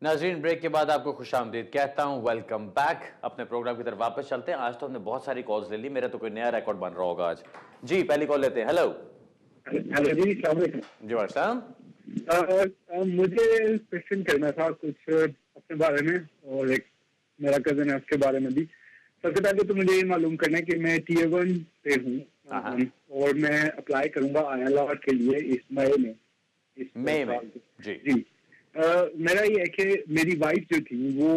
नाज़रीन, ब्रेक के बाद आपको खुशामदीद कहता हूं, वेलकम बैक। अपने प्रोग्राम की तरफ वापस चलते हैं। आज तो हमने बहुत सारी कॉल्स ले ली, मेरा तो कोई नया रिकॉर्ड बन रहा होगा आज। जी, पहली कॉल लेते हैं। हेलो। हेलो जी, अस्सलाम वालेकुम। जी वालेकुम। मुझे क्वेश्चन करना था कुछ अपने बारे में, और एक मेरा कजन है उसके बारे में भी। सबसे पहले तो मुझे ये मालूम करना है कि मैं टीयर 1 पे हूँ और मैं अप्लाई करूंगा ILR के लिए इस मई में, इस मई में। जी जी। मेरा ये है कि मेरी वाइफ जो थी वो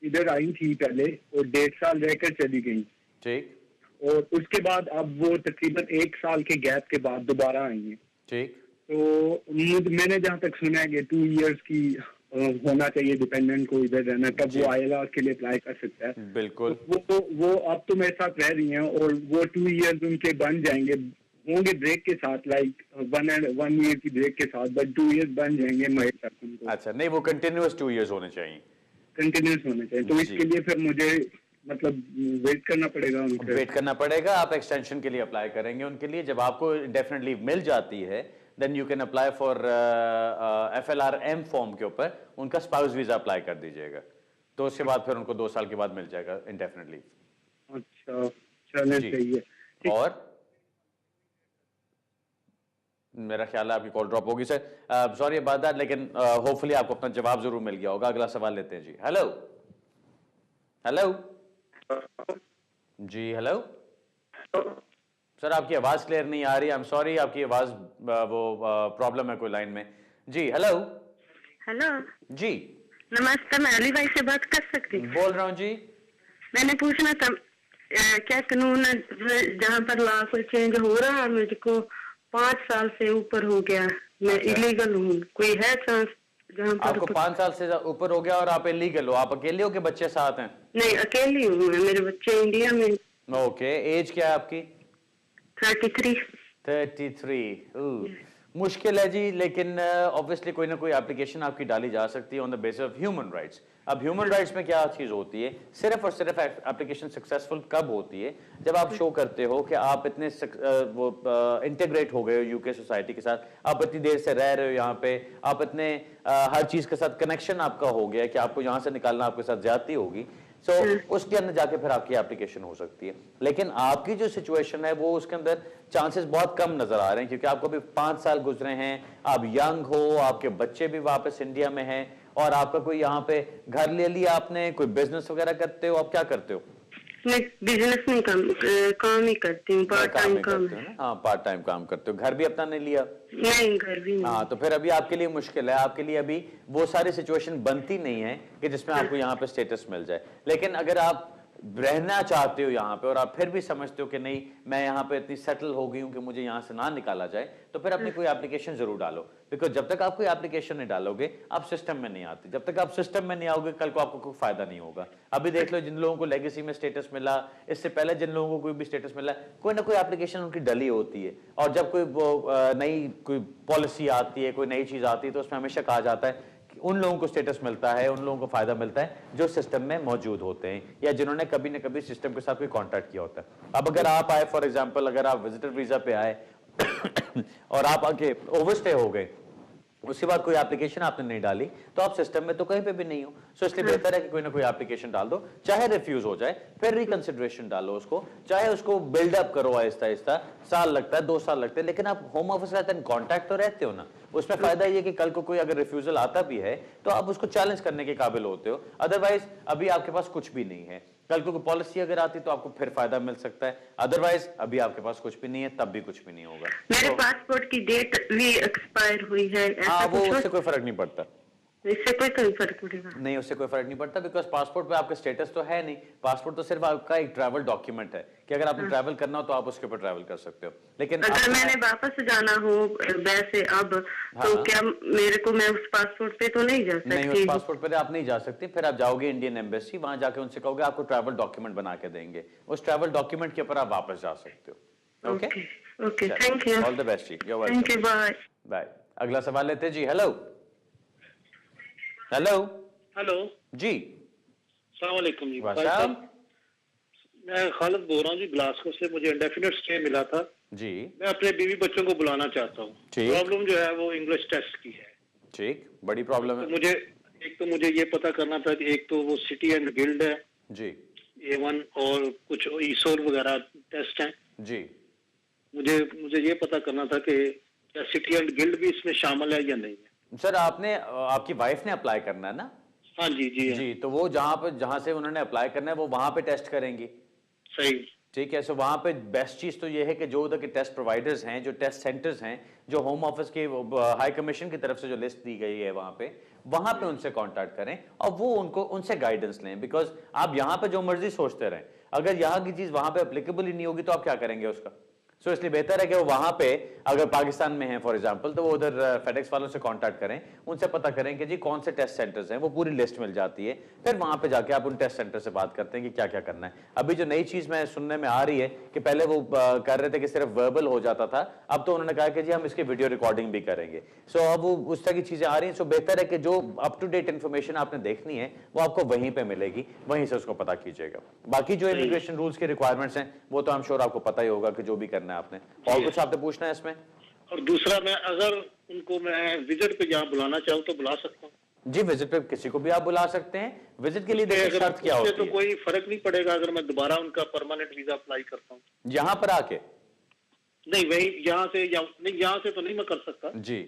इधर आई थी पहले और 1.5 साल रहकर चली गई, ठीक और उसके बाद अब वो तकरीबन 1 साल के गैप के बाद दोबारा आई है। ठीक। तो मैंने जहाँ तक सुना है कि 2 इयर्स की होना चाहिए डिपेंडेंट को इधर रहना, तब वो ILR के लिए अप्लाई कर सकता है। बिल्कुल। तो वो अब तो मेरे साथ रह रही हैं और वो 2 इयर्स उनके बन जाएंगे, होंगे ब्रेक के साथ, लाइक 1 ईयर की ब्रेक के साथ, बट 2 इयर्स बन जाएंगे मई तक उनको। अच्छा, नहीं, वो कंटिन्यूअस 2 इयर्स होने चाहिए। कंटिन्यूस होने चाहिए, तो इसके लिए फिर मुझे मतलब वेट करना पड़ेगा उनसे। वेट करना पड़ेगा। आप एक्सटेंशन के लिए अप्लाई करेंगे उनके लिए। जब आपको डेफिनेट लीव मिल जाती है, then you can apply for FLRM form के ऊपर उनका स्पाउस वीजा अप्लाई कर दीजिएगा। तो उसके बाद फिर उनको 2 साल के बाद मिल जाएगा इंडेफिनिट लीव। अच्छा, चलना चाहिए। और मेरा ख्याल है आपकी कॉल ड्रॉप होगी सर, सॉरी अबाउट दैट, लेकिन होपफुली आपको अपना जवाब जरूर मिल गया होगा। अगला सवाल लेते हैं जी। हेलो। हेलो जी। हेलो सर, आपकी आवाज क्लियर नहीं आ रही। आई एम सॉरी, आपकी आवाज वो प्रॉब्लम है कोई लाइन में। जी हेलो। हेलो जी नमस्ते, मैं अली भाई से बात कर सकती हूँ? बोल रहा हूँ जी। मैंने पूछना था क्या कानून जहाँ पर लॉ कोई चेंज हो रहा है? मुझको 5 साल से ऊपर हो गया, मैं इलीगल हूँ, कोई है चांस जहाँ पर? आपको 5 साल से ऊपर हो गया और आप इलीगल हो? आप अकेले हो कि बच्चे साथ हैं? नहीं, अकेली हूँ मैं, मेरे बच्चे इंडिया में। ओके, एज क्या है आपकी? 33। 33। मुश्किल है जी, लेकिन ऑब्वियसली कोई ना कोई एप्लीकेशन आपकी डाली जा सकती है on the basis of human rights. अब ह्यूमन राइट्स में क्या चीज होती है, सिर्फ और सिर्फ एप्लीकेशन सक्सेसफुल कब होती है जब आप शो करते हो कि आप इतने वो इंटीग्रेट हो गए हो यूके सोसाइटी के साथ, आप इतनी देर से रह रहे हो यहाँ पे, आप इतने हर चीज के साथ कनेक्शन आपका हो गया कि आपको यहाँ से निकालना आपके साथ ज्यादती होगी। सो उसके अंदर जाके फिर आपकी एप्लीकेशन हो सकती है। लेकिन आपकी जो सिचुएशन है वो उसके अंदर चांसेस बहुत कम नजर आ रहे हैं, क्योंकि आपको अभी 5 साल गुजरे हैं, आप यंग हो, आपके बच्चे भी वापस इंडिया में हैं, और आपका कोई यहाँ पे घर ले लिया आपने, कोई बिजनेस वगैरह करते हो? आप क्या करते हो? मैं बिजनेस नहीं, काम ही करती हूँ, पार्ट टाइम काम है। हाँ, पार्ट टाइम काम करते हो। घर भी अपना नहीं लिया? नहीं, घर भी नहीं। हाँ, तो फिर अभी आपके लिए मुश्किल है। आपके लिए अभी वो सारी सिचुएशन बनती नहीं है कि जिसमें आपको यहाँ पे स्टेटस मिल जाए। लेकिन अगर आप रहना चाहते हो यहाँ पे और आप फिर भी समझते हो कि नहीं, मैं यहाँ पे इतनी सेटल हो गई हूँ कि मुझे यहाँ से ना निकाला जाए, तो फिर अपनी कोई एप्लीकेशन जरूर डालो। बिकॉज जब तक आप कोई एप्लीकेशन नहीं डालोगे, आप सिस्टम में नहीं आते। जब तक आप सिस्टम में नहीं आओगे, कल को आपको कोई फायदा नहीं होगा। अभी देख लो, जिन लोगों को लेगेसी में स्टेटस मिला, इससे पहले जिन लोगों को कोई भी स्टेटस मिला, कोई ना कोई एप्लीकेशन उनकी डली होती है। और जब कोई नई कोई पॉलिसी आती है, कोई नई चीज आती है, तो उसमें हमेशा कहा जाता है उन लोगों को स्टेटस मिलता है, उन लोगों को फायदा मिलता है जो सिस्टम में मौजूद होते हैं या जिन्होंने कभी ना कभी सिस्टम के साथ कोई कांटेक्ट किया होता है। अब अगर आप आए, फॉर एग्जांपल, अगर आप विजिटर वीजा पे आए और आप आके ओवरस्टे हो गए, उसके बाद कोई एप्लीकेशन आपने नहीं डाली, तो आप सिस्टम में तो कहीं पे भी नहीं हो। सो इसलिए बेहतर है कि कोई ना कोई एप्लीकेशन डाल दो, चाहे रिफ्यूज हो जाए, फिर रिकंसिडरेशन डालो उसको, चाहे उसको बिल्डअप करो आहिस्ता आहिस्ता। साल लगता है, 2 साल लगते हैं, लेकिन आप होम ऑफिस रहते हैं, कॉन्टैक्ट तो रहते हो ना। उसमें फायदा ये कि कल को कोई अगर रिफ्यूजल आता भी है तो आप उसको चैलेंज करने के काबिल होते हो। अदरवाइज अभी आपके पास कुछ भी नहीं है। कल को कोई पॉलिसी अगर आती तो आपको फिर फायदा मिल सकता है, अदरवाइज अभी आपके पास कुछ भी नहीं है, तब भी कुछ भी नहीं होगा। मेरे पासपोर्ट की डेट भी एक्सपायर हुई है। हाँ, वो उससे कोई फर्क नहीं पड़ता। इससे कोई फर्क पड़ेगा? नहीं, उससे कोई फर्क नहीं पड़ता, बिकॉज पासपोर्ट पे आपका स्टेटस तो है नहीं। पासपोर्ट तो सिर्फ आपका एक ट्रैवल डॉक्यूमेंट है कि अगर आपने ट्रैवल करना हो तो आप उसके ऊपर ट्रैवल कर सकते हो। लेकिन अगर मैंने वापस जाना हो वैसे अब, तो क्या मेरे को, मैं उस पासपोर्ट पे तो नहीं जा सकती? नहीं, उस पासपोर्ट पे आप नहीं जा सकती। फिर आप जाओगे इंडियन एम्बेसी, वहां जाके उनसे कहोगे आपको ट्रैवल डॉक्यूमेंट बना के देंगे, उस ट्रैवल डॉक्यूमेंट के ऊपर आप वापस जा सकते हो। Okay, okay, thank you, all the best जी, you are welcome, thank you, bye bye. अगला सवाल लेते हैं जी। हेलो। हेलो। हेलो जी, अस्सलाम वालेकुम जी। भाई साहब, मैं खालिद बोल रहा हूँ जी, ग्लासगो से। मुझे इंडेफिनिट स्टे मिला था जी। मैं अपने बीवी बच्चों को बुलाना चाहता हूँ। ठीक। प्रॉब्लम जो है वो इंग्लिश टेस्ट की है। ठीक, बड़ी प्रॉब्लम है। तो मुझे एक तो मुझे ये पता करना था कि एक तो वो सिटी एंड गिल्ड है जी A1 और कुछ ईसोल वगैरह टेस्ट हैं। जी। मुझे ये पता करना था कि क्या सिटी एंड गिल्ड भी इसमें शामिल है या नहीं है। सर आपने आपकी वाइफ ने अप्लाई करना है ना? हाँ जी जी है। जी, तो वो जहां से उन्होंने अप्लाई करना है वो वहां पे टेस्ट करेंगी। सही। ठीक है, सो वहां पे बेस्ट चीज तो ये है कि जो उधर के टेस्ट प्रोवाइडर्स हैं, जो टेस्ट सेंटर्स हैं, जो होम ऑफिस के हाई कमीशन की तरफ से जो लिस्ट दी गई है वहां पे उनसे कांटेक्ट करें और वो उनसे गाइडेंस लें। बिकॉज आप यहाँ पे जो मर्जी सोचते रहें, अगर यहाँ की चीज वहां पे एप्लीकेबल ही नहीं होगी तो आप क्या करेंगे उसका। सो इसलिए बेहतर है कि वो वहां पे अगर पाकिस्तान में है फॉर एग्जांपल, तो वो उधर फेडेक्स वालों से कांटेक्ट करें, उनसे पता करें कि जी कौन से टेस्ट सेंटर्स हैं, वो पूरी लिस्ट मिल जाती है। फिर वहां पे जाके आप उन टेस्ट सेंटर से बात करते हैं कि क्या क्या करना है। अभी जो नई चीज मैं सुनने में आ रही है कि पहले वो कर रहे थे कि सिर्फ वर्बल हो जाता था, अब तो उन्होंने कहा कि जी हम इसकी वीडियो रिकॉर्डिंग भी करेंगे। सो अब वो उस तरह की चीजें आ रही हैं। सो बेहतर है कि जो अप टू डेट इन्फॉर्मेशन आपने देखनी है वो आपको वहीं पे मिलेगी, वहीं से उसको पता कीजिएगा। बाकी जो इमिग्रेशन रूल्स के रिक्वायरमेंट्स हैं वो तो आई एम श्योर आपको पता ही होगा कि जो भी करना है आपने। और कुछ आपने पूछना है इसमें? और दूसरा, मैं अगर उनको मैं विजिट पे यहाँ बुलाना चाहूँ तो बुला सकता हूँ? जी, विजिट पे किसी को भी आप बुला सकते हैं। विजिट के लिए देखिए शर्त क्या होती है। तो कोई फर्क नहीं पड़ेगा अगर मैं दोबारा उनका परमानेंट वीजा अप्लाई करता हूँ यहाँ पर आके? नहीं, वही यहाँ से नहीं, यहाँ से तो नहीं मैं कर सकता जी।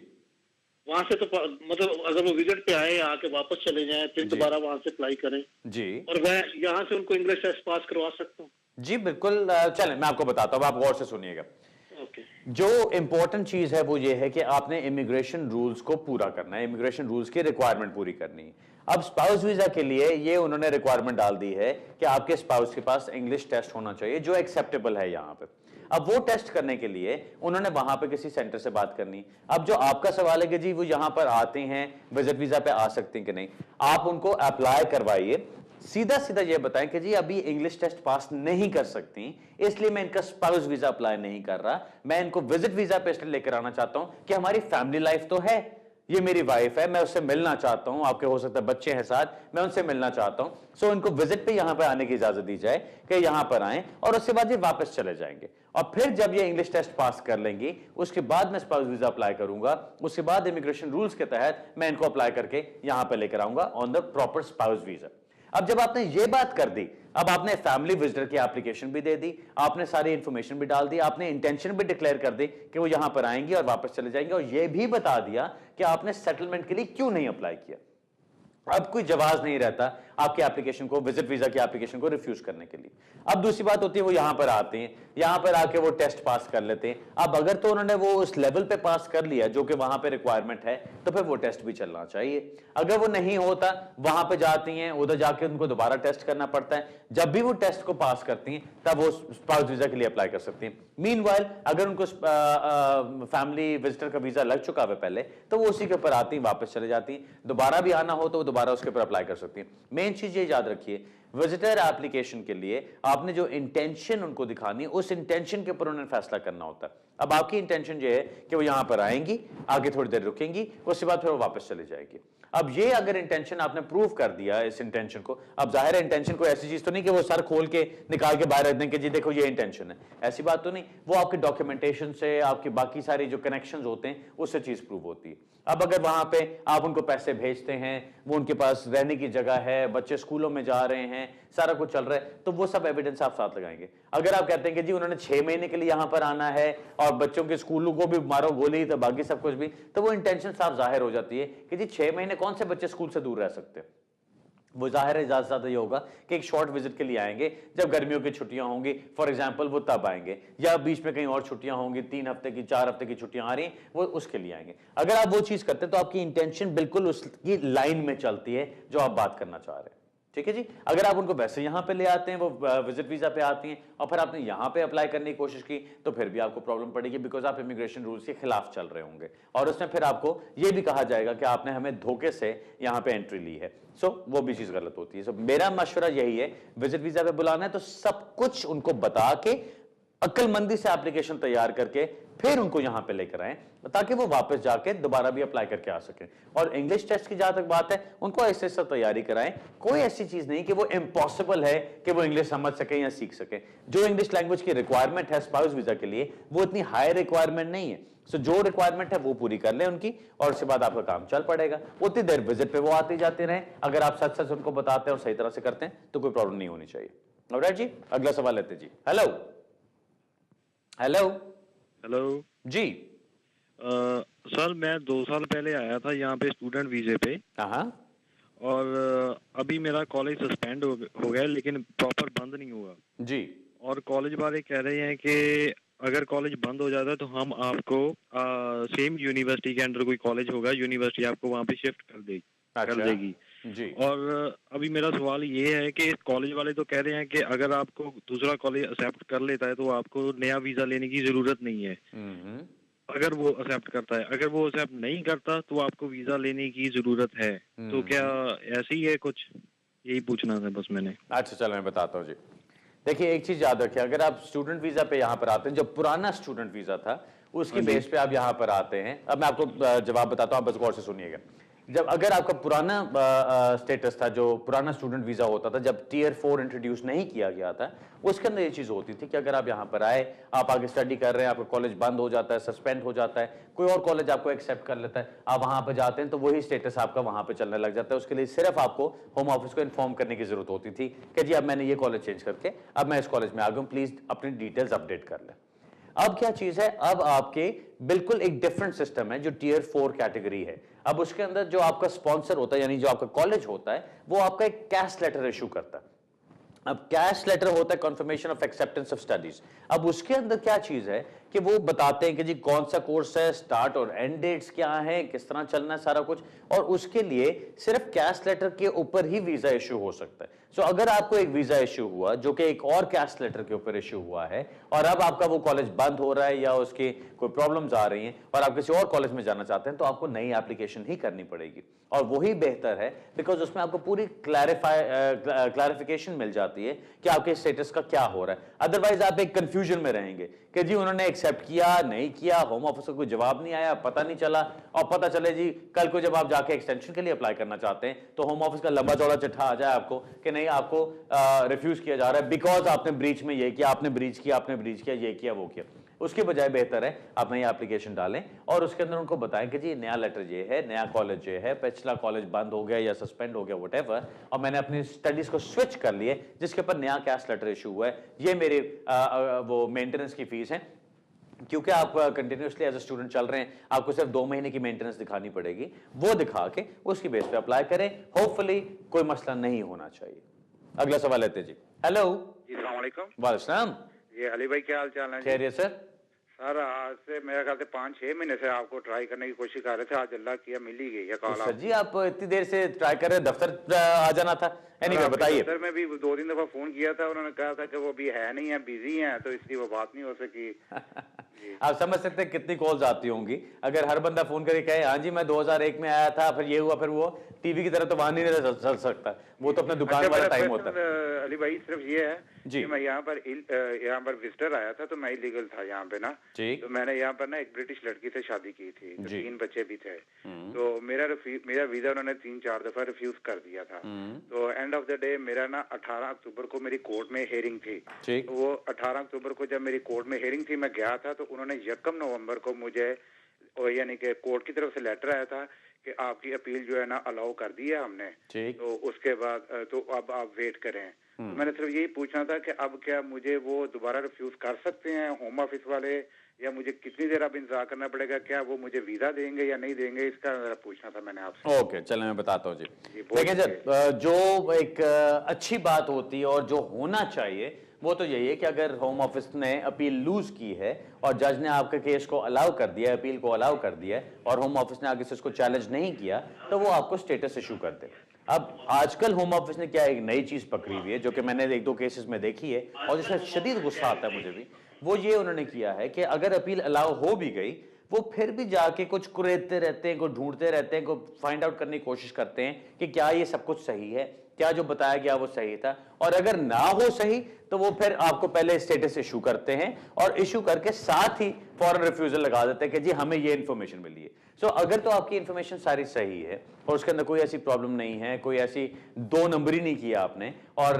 वहां से तो मतलब अगर वो विजिट पे आए, आके वापस चले जाएं, फिर दोबारा वहां से अप्लाई करें जी, और मैं यहाँ से उनको इंग्लिश टेस्ट पास करवा सकता हूँ? जी बिल्कुल। चलें मैं आपको बताता हूँ, आप गौर से सुनिएगा। जो इंपॉर्टेंट चीज है वो ये है कि आपने इमिग्रेशन रूल्स को पूरा करना है, इमिग्रेशन रूल्स की रिक्वायरमेंट पूरी करनी है। अब स्पाउस वीजा के लिए ये उन्होंने रिक्वायरमेंट डाल दी है कि आपके स्पाउस के पास इंग्लिश टेस्ट होना चाहिए जो एक्सेप्टेबल है यहाँ पे। अब वो टेस्ट करने के लिए उन्होंने वहां पे किसी सेंटर से बात करनी। अब जो आपका सवाल है कि जी वो यहाँ पर आते हैं, विजिट वीजा पे आ सकते हैं कि नहीं, आप उनको अप्लाई करवाइए। सीधा सीधा ये बताएं कि जी अभी इंग्लिश टेस्ट पास नहीं कर सकती, इसलिए मैं इनका स्पाउस वीजा अप्लाई नहीं कर रहा, मैं इनको विजिट वीजा पे इसलिए लेकर आना चाहता हूं कि हमारी फैमिली लाइफ तो है, ये मेरी वाइफ है, मैं उससे मिलना चाहता हूं, आपके हो सकता है बच्चे हैं साथ, मैं उनसे मिलना चाहता हूं। सो इनको विजिट पे यहां पर आने की इजाजत दी जाए कि यहां पर आएं और उसके बाद ये वापस चले जाएंगे। और फिर जब ये इंग्लिश टेस्ट पास कर लेंगी उसके बाद मैं स्पाउस वीजा अप्लाई करूंगा, उसके बाद इमिग्रेशन रूल्स के तहत मैं इनको अप्लाई करके यहां पर लेकर आऊंगा on the proper spouse visa. अब जब आपने ये बात कर दी, अब आपने फैमिली विजिटर की एप्लीकेशन भी दे दी, आपने सारी इंफॉर्मेशन भी डाल दी, आपने इंटेंशन भी डिक्लेयर कर दी कि वो यहां पर आएंगे और वापस चले जाएंगे, और ये भी बता दिया कि आपने सेटलमेंट के लिए क्यों नहीं अप्लाई किया। अब कोई जवाब नहीं रहता आपकी एप्लीकेशन को, विजिट वीजा की एप्लीकेशन को रिफ्यूज करने के लिए। अब दूसरी बात होती है वो यहां पर आते हैं, यहां पर आके वो टेस्ट पास कर लेते हैं। अब अगर तो उन्होंने वो उस लेवल पे पास कर लिया जो कि वहां पे रिक्वायरमेंट है, तो फिर वो टेस्ट भी चलना चाहिए। अगर वो नहीं होता, वहां पे जाती हैं, उधर जाके उनको दोबारा टेस्ट करना पड़ता है। जब भी वो टेस्ट को पास करती हैं तब वो स्पाउस वीजा के लिए अप्लाई कर सकती हैं। मीनवाइल अगर उनको फैमिली विजिटर का वीजा लग चुका है पहले, तो वो उसी के ऊपर आती हैं, वापस चले जाती हैं। दोबारा भी आना हो तो वो दोबारा उसके ऊपर अप्लाई कर सकती हैं। मेन चीज ये याद रखिए, विजिटर एप्लीकेशन के लिए आपने जो इंटेंशन उनको दिखानी, उस इंटेंशन के ऊपर उन्होंने फैसला करना होता है। अब आपकी इंटेंशन ये है कि वो यहां पर आएंगी, आगे थोड़ी देर रुकेंगी, उसके बाद फिर वो वापस चले जाएगी। अब ये अगर इंटेंशन आपने प्रूव कर दिया इस इंटेंशन को, अब जाहिर है इंटेंशन कोई ऐसी चीज तो नहीं कि वो सर खोल के निकाल के बाहर रख दें कि जी देखो ये इंटेंशन है, ऐसी बात तो नहीं। वो आपके डॉक्यूमेंटेशन से, आपकी बाकी सारी जो कनेक्शंस होते हैं उससे चीज प्रूव होती है। अब अगर वहां पे आप उनको पैसे भेजते हैं, वो उनके पास रहने की जगह है, बच्चे स्कूलों में जा रहे हैं, सारा कुछ चल रहा है, तो वो सब एविडेंस आप साथ लगाएंगे। अगर आप कहते हैं कि जी उन्होंने 6 महीने के लिए यहां पर आना है और बच्चों के स्कूलों को भी मारो गोली, तो बाकी सब कुछ भी, तो वो इंटेंशन साफ जाहिर हो जाती है कि जी 6 महीने कौन से बच्चे स्कूल से दूर रह सकते हैं। वो जाहिर है ज्यादा से ज्यादा ये होगा कि एक शॉर्ट विजिट के लिए आएंगे, जब गर्मियों की छुट्टियां होंगी फॉर एग्जांपल, वो तब आएंगे, या बीच में कहीं और छुट्टियां होंगी, 3 हफ्ते की, 4 हफ्ते की छुट्टियां आ रही हैं, वो उसके लिए आएंगे। अगर आप वो चीज करते हैं तो आपकी इंटेंशन बिल्कुल उसकी लाइन में चलती है जो आप बात करना चाह रहे हैं। ठीक है जी। अगर आप उनको वैसे यहां पे ले आते हैं, वो विजिट वीजा पे आती हैं, और फिर आपने यहां पे अप्लाई करने की कोशिश की, तो फिर भी आपको प्रॉब्लम पड़ेगी, बिकॉज आप इमिग्रेशन रूल्स के खिलाफ चल रहे होंगे, और उसमें फिर आपको ये भी कहा जाएगा कि आपने हमें धोखे से यहां पे एंट्री ली है। सो वो भी चीज गलत होती है। सो मेरा मशवरा यही है, विजिट वीजा पे बुलाना है तो सब कुछ उनको बता के, अक्लमंदी से एप्लीकेशन तैयार करके फिर उनको यहां पे लेकर आए, ताकि वो वापस जाके दोबारा भी अप्लाई करके आ सके। और इंग्लिश टेस्ट की जहां तक बात है, उनको ऐसे ऐसा तैयारी कराएं। कोई ऐसी चीज नहीं कि वो इम्पॉसिबल है कि वो इंग्लिश समझ सके या सीख सके। जो इंग्लिश लैंग्वेज की रिक्वायरमेंट है स्पाउस वीजा के लिए, वो इतनी हाई रिक्वायरमेंट नहीं है। सो जो रिक्वायरमेंट है वो पूरी कर लें उनकी, और उसके बाद आपका काम चल पड़ेगा। उतनी देर विजिट पे वो आते जाते रहें। अगर आप सच सच उनको बताते हैं और सही तरह से करते हैं तो कोई प्रॉब्लम नहीं होनी चाहिए। ऑलराइट जी, अगला सवाल लेते जी। हेलो हेलो हेलो जी। सर, मैं 2 साल पहले आया था यहाँ पे स्टूडेंट वीजे पे, हाँ, और अभी मेरा कॉलेज सस्पेंड हो गया, लेकिन प्रॉपर बंद नहीं हुआ जी। और कॉलेज वाले कह रहे हैं कि अगर कॉलेज बंद हो जाता है तो हम आपको सेम यूनिवर्सिटी के अंडर कोई कॉलेज होगा, यूनिवर्सिटी आपको वहाँ पे शिफ्ट कर देगी जी। और अभी मेरा सवाल ये है कि कॉलेज वाले तो कह रहे हैं कि अगर आपको दूसरा कॉलेज एक्सेप्ट कर लेता है तो आपको नया वीजा लेने की जरूरत नहीं है। अगर वो एक्सेप्ट करता है, अगर वो एक्सेप्ट नहीं करता तो आपको वीजा लेने की जरूरत है। तो क्या ऐसे ही है कुछ? यही पूछना था बस मैंने। अच्छा, चलो मैं बताता हूँ जी। देखिए, एक चीज याद रखिए, अगर आप स्टूडेंट वीजा पे यहाँ पर आते हैं, जो पुराना स्टूडेंट वीजा था उसकी बेस पे आप यहाँ पर आते हैं। अब मैं आपको जवाब बताता हूँ, आप बस गौर से सुनिएगा। जब अगर आपका पुराना स्टेटस था, जो पुराना स्टूडेंट वीजा होता था, जब टियर 4 इंट्रोड्यूस नहीं किया गया था, उसके अंदर ये चीज होती थी कि अगर आप यहाँ पर आए, आप आगे स्टडी कर रहे हैं, आपका कॉलेज बंद हो जाता है, सस्पेंड हो जाता है, कोई और कॉलेज आपको एक्सेप्ट कर लेता है, आप वहां पर जाते हैं तो वही स्टेटस आपका वहां पर चलने लग जाता है। उसके लिए सिर्फ आपको होम ऑफिस को इन्फॉर्म करने की जरूरत होती थी कि जी अब मैंने ये कॉलेज चेंज करके अब मैं इस कॉलेज में आ गया हूं, प्लीज अपनी डिटेल्स अपडेट कर लें। अब क्या चीज है, अब आपके बिल्कुल एक डिफरेंट सिस्टम है जो टियर 4 कैटेगरी है। अब उसके अंदर जो आपका स्पॉन्सर होता है, यानी जो आपका कॉलेज होता है, वो आपका एक कैश लेटर इशू करता है। अब कैश लेटर होता है confirmation of acceptance of studies. अब उसके अंदर क्या चीज है कि वो बताते हैं कि जी कौन सा कोर्स है, स्टार्ट और एंड डेट्स क्या है, किस तरह चलना है, सारा कुछ। और उसके लिए सिर्फ कैश लेटर के ऊपर ही वीजा इश्यू हो सकता है। सो अगर आपको एक वीजा इश्यू हुआ जो कि एक और कैश लेटर के ऊपर इश्यू हुआ है, और अब आपका वो कॉलेज बंद हो रहा है या उसके कोई प्रॉब्लम्स आ रही हैं और आप किसी और कॉलेज में जाना चाहते हैं, तो आपको नई एप्लीकेशन ही करनी पड़ेगी। और वही बेहतर है, बिकॉज उसमें आपको पूरी क्लैरिफिकेशन मिल जाती है कि आपके स्टेटस का क्या हो रहा है। अदरवाइज आप एक कंफ्यूजन में रहेंगे कि जी उन्होंने एक्सेप्ट किया, नहीं किया, होम ऑफिस का कोई जवाब नहीं आया, पता नहीं चला, और पता चले जी कल को जब आप जाके एक्सटेंशन के लिए अप्लाई करना चाहते हैं तो होम ऑफिस का लंबा चौड़ा चिट्ठा आ जाए आपको कि नहीं, आपको रिफ्यूज किया जा रहा है बिकॉज आपने ब्रीच में ये किया, आपने ब्रीच किया, ये किया, वो किया। उसके बजाय बेहतर है आप नई एप्लीकेशन डालें और उसके अंदर उनको बताएं कि जी नया लेटर ये है, नया कॉलेज ये है, पिछला कॉलेज बंद हो गया या सस्पेंड हो गया, व्हाटएवर, और मैंने अपनी स्टडीज को स्विच कर लिए जिसके ऊपर नया कैश लेटर इशू हुआ है, ये मेरे वो मेंटेनेंस की फीस है। क्योंकि आप कंटिन्यूसली एज ए स्टूडेंट चल रहे हैं, आपको सिर्फ 2 महीने की मेंटेनेंस दिखानी पड़ेगी, वो दिखा के उसकी बेस पे अप्लाई करें। होपफुली कोई मसला नहीं होना चाहिए। अगला सवाल लेते जी। हेलो जी, अस्सलाम वालेकुम। वालेकुम। ये अली भाई, क्या हाल चाल है? खैरियत सर। सर, आज से मेरे ख्याल से 5-6 महीने से आपको ट्राई करने की कोशिश कर रहे थे, आज अल्लाह किया मिल ही गई है कॉल। सर जी, आप इतनी देर से ट्राई कर रहे हैं, दफ्तर आ जाना था। एनीवे बताइए। सर, मैं भी 2-3 दफा फोन किया था, उन्होंने कहा था कि वो भी है नहीं है, बिजी हैं, तो इसलिए वो बात नहीं हो सकी। आप समझ सकते हैं कितनी कॉल्स आती होंगी। अगर हर बंदा फोन करके कहे हाँ जी मैं 2001 में आया था, फिर ये हुआ, फिर वो, टीवी की तरह तो वहां नहीं चल सकता, वो तो अपने दुकान वाला टाइम होता है। अली भाई, सिर्फ ये है जी, कि मैं यहाँ पर विजिटर आया था, तो मैं इलीगल था यहाँ पे ना, तो मैंने यहाँ पर ना एक ब्रिटिश लड़की से शादी की थी, तो 3 बच्चे भी थे। तो मेरा वीजा उन्होंने 3-4 दफा रिफ्यूज कर दिया था। तो एंड ऑफ द डे मेरा ना 18 अक्टूबर को मेरी कोर्ट में हेयरिंग थी। तो वो 18 अक्टूबर को जब मेरी कोर्ट में हेयरिंग थी, मैं गया था, तो उन्होंने 1 नवंबर को मुझे, यानी कि कोर्ट की तरफ से लेटर आया था कि आपकी अपील जो है ना अलाउ कर दी है हमने, तो उसके बाद तो अब आप वेट करें। तो मैंने सिर्फ यही पूछना था कि अब क्या मुझे वो दोबारा रिफ्यूज कर सकते हैं होम ऑफिस वाले, या मुझे कितनी देर अब इंतजार करना पड़ेगा, क्या वो मुझे वीजा देंगे या नहीं देंगे, इसका पूछना था मैंने आपसे। ओके, चलो मैं बताता हूँ जी। देखिए सर, जो एक अच्छी बात होती है और जो होना चाहिए वो तो यही है कि अगर होम ऑफिस ने अपील लूज की है और जज ने आपके केस को अलाउ कर दिया है, अपील को अलाउ कर दिया है, और होम ऑफिस ने आगे से उसको चैलेंज नहीं किया, तो वो आपको स्टेटस इशू कर दे। अब आजकल होम ऑफिस ने क्या एक नई चीज पकड़ी हुई है जो कि मैंने 1-2 केसेस में देखी है और जिसमें शदीद गुस्सा आता है मुझे भी, वो ये उन्होंने किया है कि अगर अपील अलाउ हो भी गई, वो फिर भी जाके कुछ कुरेदते रहते हैं, कुछ ढूंढते रहते हैं, कुछ फाइंड आउट करने की कोशिश करते हैं कि क्या ये सब कुछ सही है, क्या जो बताया गया वो सही था, और अगर ना हो सही तो वो फिर आपको पहले स्टेटस इशू करते हैं और इशू करके साथ ही फॉरन रिफ्यूजल लगा देते हैं कि जी हमें ये इंफॉर्मेशन मिली है। सो अगर तो आपकी इंफॉर्मेशन सारी सही है और उसके अंदर कोई ऐसी प्रॉब्लम नहीं है, कोई ऐसी 2 नंबरी नहीं किया आपने और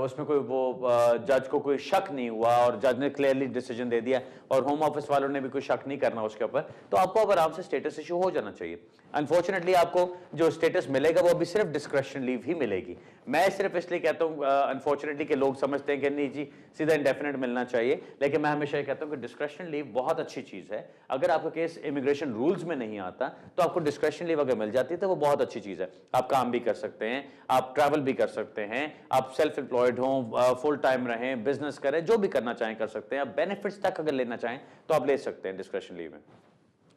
उसमें कोई वो जज को कोई शक नहीं हुआ और जज ने क्लियरली डिसीजन दे दिया और होम ऑफिस वालों ने भी कोई शक नहीं करना उसके ऊपर, तो आपको अब आराम से स्टेटस इशू हो जाना चाहिए। अनफॉर्चुनेटली आपको जो स्टेटस मिलेगा वो अभी सिर्फ डिस्क्रिप्शन लीव ही मिलेगी। मैं सिर्फ इसलिए कहता हूँ अनफॉर्चुनेटली कि लोग समझते हैं कि नहीं जी सीधा इंडेफिनेट मिलना चाहिए, लेकिन मैं हमेशा ये कहता हूँ कि डिस्क्रिप्शन लीव बहुत अच्छी चीज है। अगर आपका केस इमिग्रेशन रूल्स में नहीं आता तो आपको डिस्क्रिप्शन लीव अगर मिल जाती है तो वो बहुत अच्छी चीज है। आप काम भी कर सकते हैं, आप ट्रैवल भी कर सकते हैं, आप सेल्फ एम्प्लॉयड हो, फुल टाइम रहें, बिजनेस करें, जो भी करना चाहें कर सकते हैं। आप बेनिफिट्स तक अगर लेना चाहें तो आप ले सकते हैं डिस्क्रिप्शन लीव में।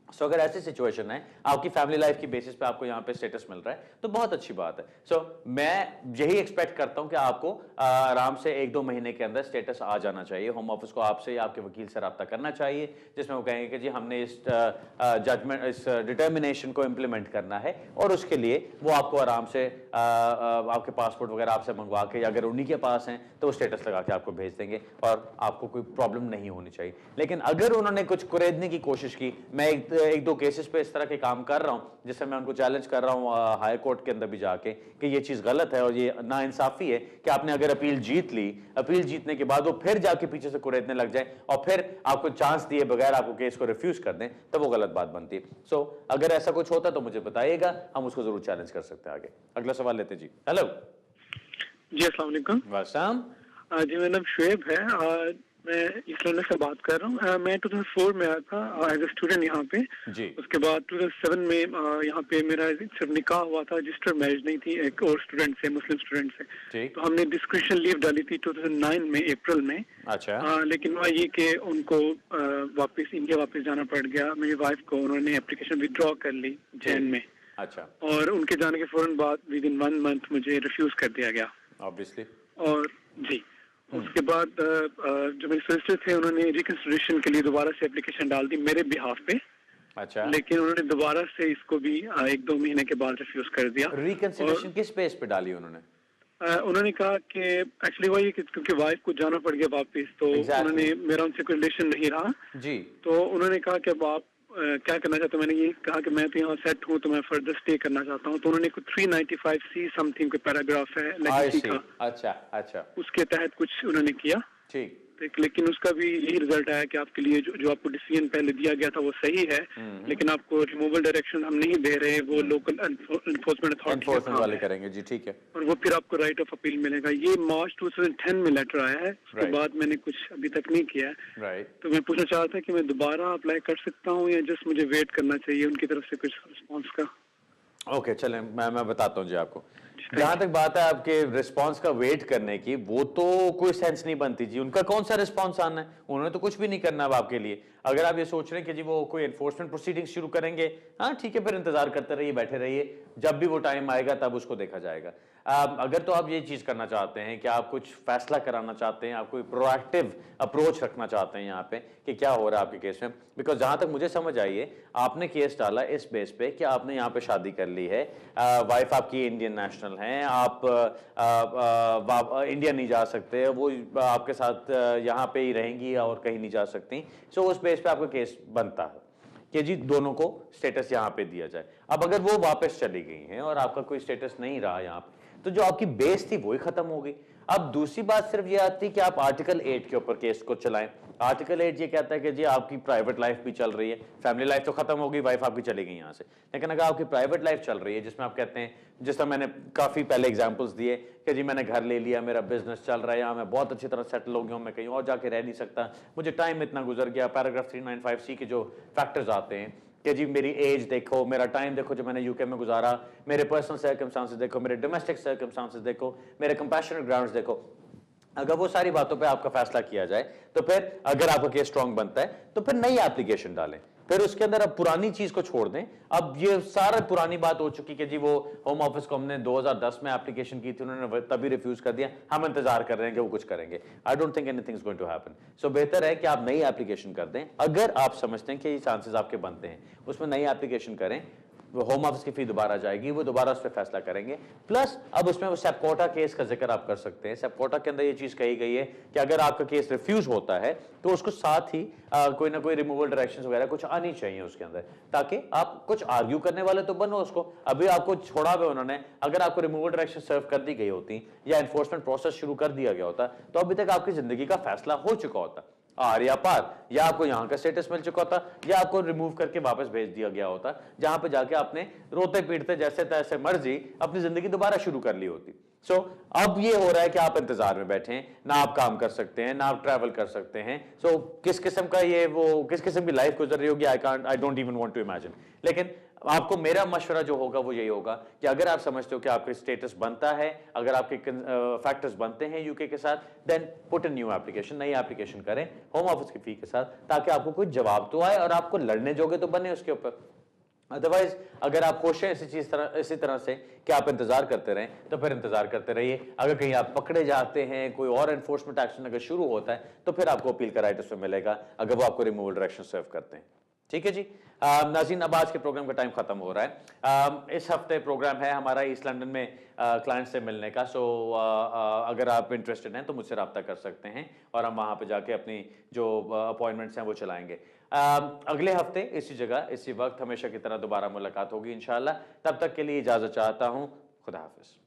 सो अगर ऐसी सिचुएशन है आपकी फैमिली लाइफ की बेसिस पे आपको यहाँ पे स्टेटस मिल रहा है तो बहुत अच्छी बात है। मैं यही एक्सपेक्ट करता हूँ कि आपको आराम से 1-2 महीने के अंदर स्टेटस आ जाना चाहिए। होम ऑफिस को आपसे या आपके वकील से रब्ता करना चाहिए जिसमें वो कहेंगे कि जी हमने इस जजमेंट इस डिटर्मिनेशन को इम्प्लीमेंट करना है और उसके लिए वो आपको आराम से आपके पासपोर्ट वगैरह आपसे मंगवा के, अगर उन्हीं के पास हैं तो वो स्टेटस लगा के आपको भेज देंगे और आपको कोई प्रॉब्लम नहीं होनी चाहिए। लेकिन अगर उन्होंने कुछ कुरेदने की कोशिश की, मैं 1-2 केसेस पे इस तरह के काम कर रहा हूं जिससे मैं उनको चैलेंज कर रहा हूं हाई कोर्ट के अंदर भी जाके कि ये चीज गलत है और ये नाइंसाफी है कि आपने अगर अपील जीत ली, अपील जीतने के बाद वो फिर जाके पीछे से कुरेदने लग जाए और फिर आपको चांस दिए बगैर आपको केस को रिफ्यूज कर दें तो वो गलत बात बनती है। अगर ऐसा कुछ होता तो मुझे बताइएगा, हम उसको जरूर चैलेंज कर सकते हैं आगे। अगला सवाल लेते जी। हेलो जी, अस्सलाम वालेकुम। वालेकुम। जी, मेरा नाम शुएब है। मैं ईस्ट लंदन से बात कर रहा हूँ। मैं 2004 में आया था एज ए स्टूडेंट यहाँ पे जी। उसके बाद 2007 में यहाँ पे मेरा सिर्फ निकाह हुआ था, रजिस्टर्ड मैरिज नहीं थी एक और स्टूडेंट से, मुस्लिम स्टूडेंट से। तो हमने डिस्क्रिप्शन लीव डाली थी 2009 में अप्रैल में। अच्छा। लेकिन वहाँ ये कि उनको वापस इंडिया वापस जाना पड़ गया। मेरी वाइफ को उन्होंने एप्लीकेशन विड्रॉ कर ली जैन में। अच्छा। और उनके जाने के फौरन बाद विद इन 1 मंथ मुझे रिफ्यूज कर दिया गया ऑब्वियसली। और जी उसके बाद जो मेरे सोलिसिटर थे उन्होंने रिकंसिडरेशन के लिए दोबारा से एप्लीकेशन डाल दी मेरे बिहाफ पे। अच्छा। लेकिन उन्होंने दोबारा से इसको भी 1-2 महीने के बाद रिफ्यूज कर दिया। रिकंसिडरेशन किस बेस पे डाली उन्होंने? उन्होंने कहा कि एक्चुअली वही क्योंकि वाइफ को जाना पड़ गया वापस, तो उन्होंने मेरा उनसे कोई रिलेशन नहीं रहा जी। तो उन्होंने कहा कि अब आप क्या करना चाहते हो। मैंने ये कहा कि मैं तो यहाँ सेट हूँ तो मैं फर्दर स्टे करना चाहता हूँ। तो उन्होंने कुछ 395C समथिंग कोई पैराग्राफ है लेगेसी का। अच्छा अच्छा। उसके तहत कुछ उन्होंने किया। ठीक। लेकिन उसका भी यही रिजल्ट आया कि आपके लिए जो आपको डिसीजन पहले दिया गया था वो सही है, लेकिन आपको रिमूवल डायरेक्शन हम नहीं दे रहे, वो लोकल एनफोर्समेंट अथॉरिटी वाले करेंगे जी। ठीक है। और वो फिर आपको राइट ऑफ अपील मिलेगा। ये मार्च 2010 में लेटर आया है। उसके बाद मैंने कुछ अभी तक नहीं किया है। तो मैं पूछना चाहता था कि मैं दोबारा अप्लाई कर सकता हूँ या जस्ट मुझे वेट करना चाहिए उनकी तरफ से कुछ रिस्पॉन्स का? ओके चलें, मैं बताता हूँ जी आपको। जहां तक बात है आपके रिस्पांस का वेट करने की, वो तो कोई सेंस नहीं बनती जी। उनका कौन सा रिस्पांस आना है, उन्होंने तो कुछ भी नहीं करना अब आपके लिए। अगर आप ये सोच रहे हैं कि जी वो कोई एनफोर्समेंट प्रोसीडिंग शुरू करेंगे, हाँ ठीक है, फिर इंतजार करते रहिए, बैठे रहिए, जब भी वो टाइम आएगा तब उसको देखा जाएगा। अगर तो आप ये चीज करना चाहते हैं कि आप कुछ फैसला कराना चाहते हैं, आप कोई प्रोएक्टिव अप्रोच रखना चाहते हैं यहाँ पे कि क्या हो रहा है आपके केस में, बिकॉज जहां तक मुझे समझ आई है आपने केस डाला इस बेस पे कि आपने यहाँ पे शादी कर ली है, वाइफ आपकी इंडियन नेशनल है, आप इंडिया नहीं जा सकते, वो आपके साथ यहाँ पे ही रहेंगी और कहीं नहीं जा सकती। सो उस बेस पे आपका केस बनता है कि जी दोनों को स्टेटस यहाँ पे दिया जाए। अब अगर वो वापस चली गई हैं और आपका कोई स्टेटस नहीं रहा यहाँ पे, तो जो आपकी बेस थी वो ही खत्म हो गई। अब दूसरी बात सिर्फ ये आती है कि आप आर्टिकल 8 के ऊपर केस को चलाएं। आर्टिकल 8 ये कहता है कि जी आपकी प्राइवेट लाइफ भी चल रही है, फैमिली लाइफ तो खत्म हो गई, वाइफ आपकी चली गई यहाँ से, लेकिन अगर आपकी प्राइवेट लाइफ चल रही है जिसमें आप कहते हैं, जिस तरह मैंने काफी पहले एग्जांपल्स दिए कि जी मैंने घर ले लिया, मेरा बिजनेस चल रहा है, यहाँ मैं बहुत अच्छी तरह सेटल हो गया हूँ, मैं कहीं और जाके रह नहीं सकता, मुझे टाइम इतना गुजर गया, पैराग्राफ 395C के जो फैक्टर्स आते हैं कि जी मेरी एज देखो, मेरा टाइम देखो जो मैंने यूके में गुजारा, मेरे पर्सनल सर्कमस्टांसेस देखो, मेरे डोमेस्टिक सर्कमस्टांसेस देखो, मेरे कंपैशनेट ग्राउंड्स देखो, अगर वो सारी बातों पे आपका फैसला किया जाए तो फिर अगर आपका केस स्ट्रांग बनता है तो फिर नई एप्लीकेशन डालें। फिर उसके अंदर अब पुरानी चीज को छोड़ दें। अब ये सारा पुरानी बात हो चुकी कि जी वो होम ऑफिस को हमने 2010 में एप्लीकेशन की थी, उन्होंने तभी रिफ्यूज कर दिया, हम इंतजार कर रहे हैं कि वो कुछ करेंगे। I don't think anything is going to happen. So बेहतर है कि आप नई एप्लीकेशन कर दें। अगर आप समझते हैं कि ये चांसेस आपके बनते हैं, उसमें नई एप्लीकेशन करें, होम ऑफिस की फी दोबारा जाएगी, वो दोबारा उस पर फैसला करेंगे। प्लस अब उसमें वो सेपकोटा केस का जिक्र आप कर सकते हैं। सेपकोटा के अंदर ये चीज कही गई है कि अगर आपका केस रिफ्यूज होता है तो उसको साथ ही कोई ना कोई रिमूवल डायरेक्शंस वगैरह कुछ आनी चाहिए उसके अंदर, ताकि आप कुछ आर्ग्यू करने वाले तो बनो उसको। अभी आपको छोड़ा हुआ उन्होंने, अगर आपको रिमूवल डायरेक्शन सर्व कर दी गई होती या एनफोर्समेंट प्रोसेस शुरू कर दिया गया होता तो अभी तक आपकी जिंदगी का फैसला हो चुका होता, आर या पार, या आपको यहां का स्टेटस मिल चुका होता या आपको रिमूव करके वापस भेज दिया गया होता, जहां पे जाके आपने रोते पीटते जैसे तैसे मर्जी अपनी जिंदगी दोबारा शुरू कर ली होती। सो अब ये हो रहा है कि आप इंतजार में बैठे हैं, ना आप काम कर सकते हैं, ना आप ट्रैवल कर सकते हैं। सो किस किस्म का ये वो किस किस्म की लाइफ गुजर रही होगी, I don't even want to imagine. लेकिन आपको मेरा मशवरा जो होगा वो यही होगा कि अगर आप समझते हो कि आपका स्टेटस बनता है, अगर आपके फैक्टर्स बनते हैं यूके के साथ, then put a new application, नई एप्लीकेशन करें होम ऑफिस की फी के साथ, ताकि आपको कोई जवाब तो आए और आपको लड़ने जोगे तो बने उसके ऊपर। अदरवाइज अगर आप खुश हैं इसी तरह से कि आप इंतजार करते रहें, तो फिर इंतजार करते रहिए। अगर कहीं आप पकड़े जाते हैं, कोई और एनफोर्समेंट एक्शन अगर शुरू होता है, तो फिर आपको अपील का राइट उसमें मिलेगा, अगर वो आपको रिमूवल डायरेक्शन सर्व करते हैं। ठीक है जी। नाज़रीन, अब आज के प्रोग्राम का टाइम खत्म हो रहा है। इस हफ्ते प्रोग्राम है हमारा ईस्ट लंदन में क्लाइंट से मिलने का। सो अगर आप इंटरेस्टेड हैं तो मुझसे रब्ता कर सकते हैं और हम वहाँ पे जाके अपनी जो अपॉइंटमेंट्स हैं वो चलाएंगे। अगले हफ्ते इसी जगह इसी वक्त हमेशा की तरह दोबारा मुलाकात होगी इंशाल्लाह। तब तक के लिए इजाज़त चाहता हूँ। खुदा हाफिज़।